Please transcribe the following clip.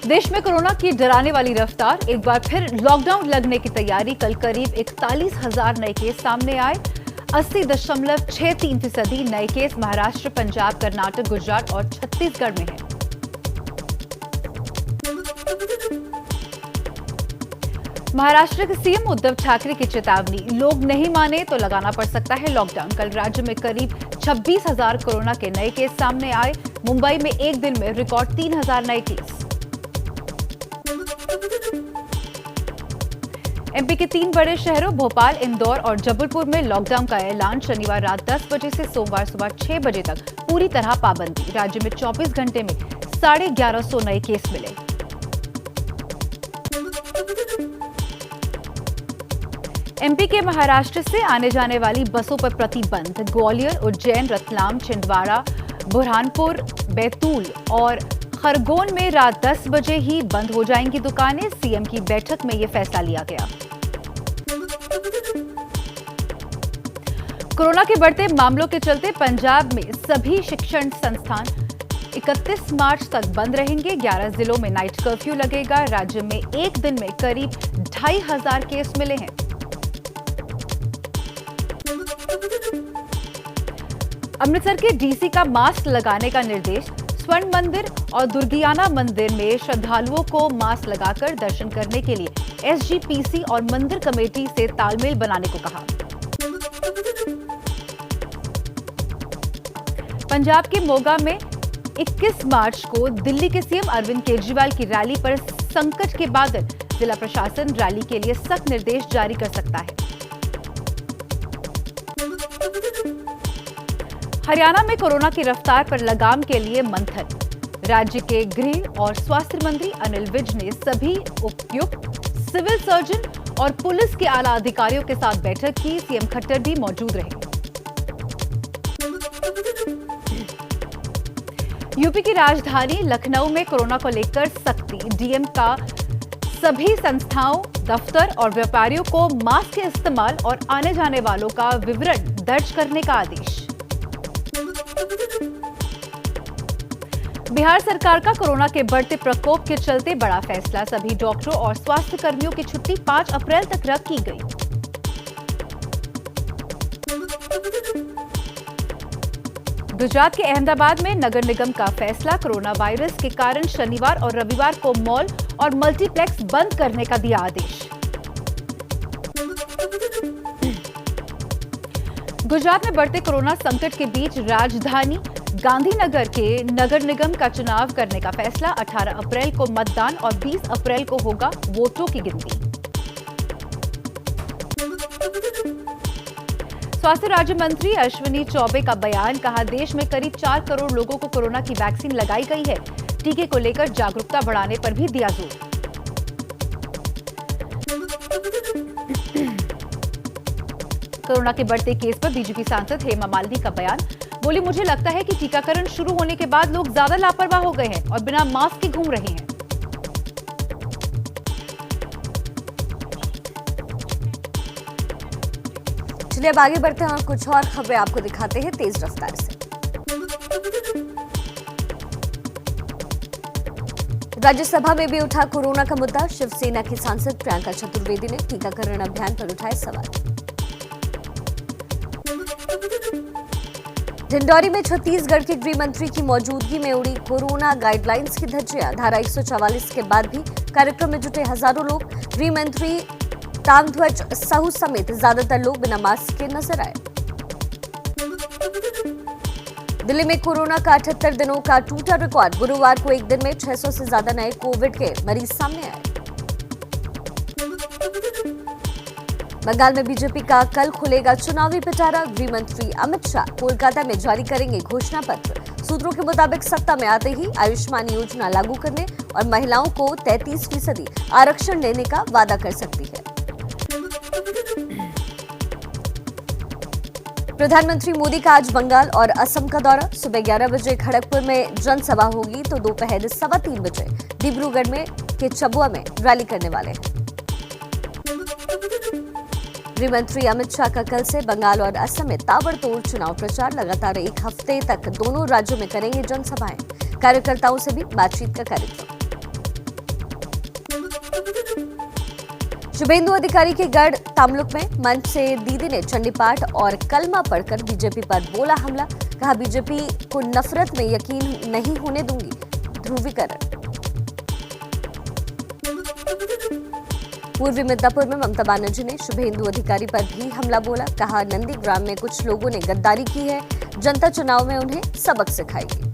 देश में कोरोना की डराने वाली रफ्तार, एक बार फिर लॉकडाउन लगने की तैयारी। कल करीब 41,000 नए केस सामने आए। 80.63% नए केस महाराष्ट्र, पंजाब, कर्नाटक, गुजरात और छत्तीसगढ़ में हैं। महाराष्ट्र के सीएम उद्धव ठाकरे की चेतावनी, लोग नहीं माने तो लगाना पड़ सकता है लॉकडाउन। कल राज्य में करीब 26,000 कोरोना के नए केस सामने आए। मुंबई में एक दिन में रिकॉर्ड 3,000 नए केस। एमपी के 3 बड़े शहरों भोपाल, इंदौर और जबलपुर में लॉकडाउन का ऐलान। शनिवार रात 10 बजे से सोमवार सुबह 6 बजे तक पूरी तरह पाबंदी। राज्य में 24 घंटे में 1150 नए केस मिले। एमपी के महाराष्ट्र से आने जाने वाली बसों पर प्रतिबंध। ग्वालियर, उज्जैन, रतलाम, छिंदवाड़ा, बुरहानपुर, बैतूल और खरगोन में रात 10 बजे ही बंद हो जाएंगी दुकानें। सीएम की बैठक में यह फैसला लिया गया। कोरोना के बढ़ते मामलों के चलते पंजाब में सभी शिक्षण संस्थान 31 मार्च तक बंद रहेंगे। 11 जिलों में नाइट कर्फ्यू लगेगा। राज्य में एक दिन में करीब 2,500 केस मिले हैं। अमृतसर के डीसी का मास्क लगाने का निर्देश। स्वर्ण मंदिर और दुर्गियाना मंदिर में श्रद्धालुओं को मास्क लगाकर दर्शन करने के लिए एसजीपीसी और मंदिर कमेटी से तालमेल बनाने को कहा। पंजाब के मोगा में 21 मार्च को दिल्ली के सीएम अरविंद केजरीवाल की रैली पर संकट के बादल। जिला प्रशासन रैली के लिए सख्त निर्देश जारी कर सकता है। हरियाणा में कोरोना की रफ्तार पर लगाम के लिए मंथन। राज्य के गृह और स्वास्थ्य मंत्री अनिल विज ने सभी उपायुक्त, सिविल सर्जन और पुलिस के आला अधिकारियों के साथ बैठक की। सीएम खट्टर भी मौजूद रहे। यूपी की राजधानी लखनऊ में कोरोना को लेकर सख्ती। डीएम का सभी संस्थाओं, दफ्तर और व्यापारियों को मास्क के इस्तेमाल और आने जाने वालों का विवरण दर्ज करने का आदेश। बिहार सरकार का कोरोना के बढ़ते प्रकोप के चलते बड़ा फैसला। सभी डॉक्टरों और स्वास्थ्य कर्मियों की छुट्टी 5 अप्रैल तक रद्द की गई। गुजरात के अहमदाबाद में नगर निगम का फैसला। कोरोना वायरस के कारण शनिवार और रविवार को मॉल और मल्टीप्लेक्स बंद करने का दिया आदेश। गुजरात में बढ़ते कोरोना संकट के बीच राजधानी गांधीनगर के नगर निगम का चुनाव करने का फैसला। 18 अप्रैल को मतदान और 20 अप्रैल को होगा वोटों की गिनती। स्वास्थ्य राज्य मंत्री अश्विनी चौबे का बयान, कहा देश में करीब 4 करोड़ लोगों को कोरोना की वैक्सीन लगाई गई है। टीके को लेकर जागरूकता बढ़ाने पर भी दिया जोर। कोरोना के बढ़ते केस पर बीजेपी सांसद हेमा मालिनी का बयान, बोली मुझे लगता है कि टीकाकरण शुरू होने के बाद लोग ज्यादा लापरवाह हो गए हैं और बिना मास्क के घूम रहे हैं। चलिए अब आगे बढ़ते हैं, कुछ और खबरें आपको दिखाते हैं तेज रफ्तार से। राज्यसभा में भी उठा कोरोना का मुद्दा। शिवसेना की सांसद प्रियंका चतुर्वेदी ने टीकाकरण अभियान पर उठाए सवाल। डिंडौरी में छत्तीसगढ़ के गृह मंत्री की मौजूदगी में उड़ी कोरोना गाइडलाइंस की धज्जियां। धारा 144 के बाद भी कार्यक्रम में जुटे हजारों लोग। गृह मंत्री ताम्रध्वज साहू समेत ज्यादातर लोग बिना मास्क के नजर आए। दिल्ली में कोरोना का 78 दिनों का टूटा रिकॉर्ड। गुरुवार को एक दिन में 600 से ज्यादा नए कोविड के मरीज सामने आए। बंगाल में बीजेपी का कल खुलेगा चुनावी पिटारा। गृह मंत्री अमित शाह कोलकाता में जारी करेंगे घोषणा पत्र। सूत्रों के मुताबिक सत्ता में आते ही आयुष्मान योजना लागू करने और महिलाओं को 33% आरक्षण देने का वादा कर सकती है। प्रधानमंत्री मोदी का आज बंगाल और असम का दौरा। सुबह 11 बजे खड़गपुर में जनसभा होगी तो दोपहर 3:15 बजे डिब्रूगढ़ में के चबुआ में रैली करने वाले हैं। गृह मंत्री अमित शाह का कल से बंगाल और असम में ताबड़तोड़ चुनाव प्रचार। लगातार एक हफ्ते तक दोनों राज्यों में करेंगे जनसभाएं। कार्यकर्ताओं से भी बातचीत का कार्यक्रम। शुभेंदु अधिकारी के गढ़ तामलुक में मंच से दीदी ने चंडी पाठ और कलमा पढ़कर बीजेपी पर बोला हमला। कहा, बीजेपी को नफरत में यकीन नहीं होने दूंगी। ध्रुवीकरण। पूर्वी मिदनापुर में ममता बनर्जी ने शुभेंदु अधिकारी पर भी हमला बोला। कहा, नंदीग्राम में कुछ लोगों ने गद्दारी की है, जनता चुनाव में उन्हें सबक सिखाएगी।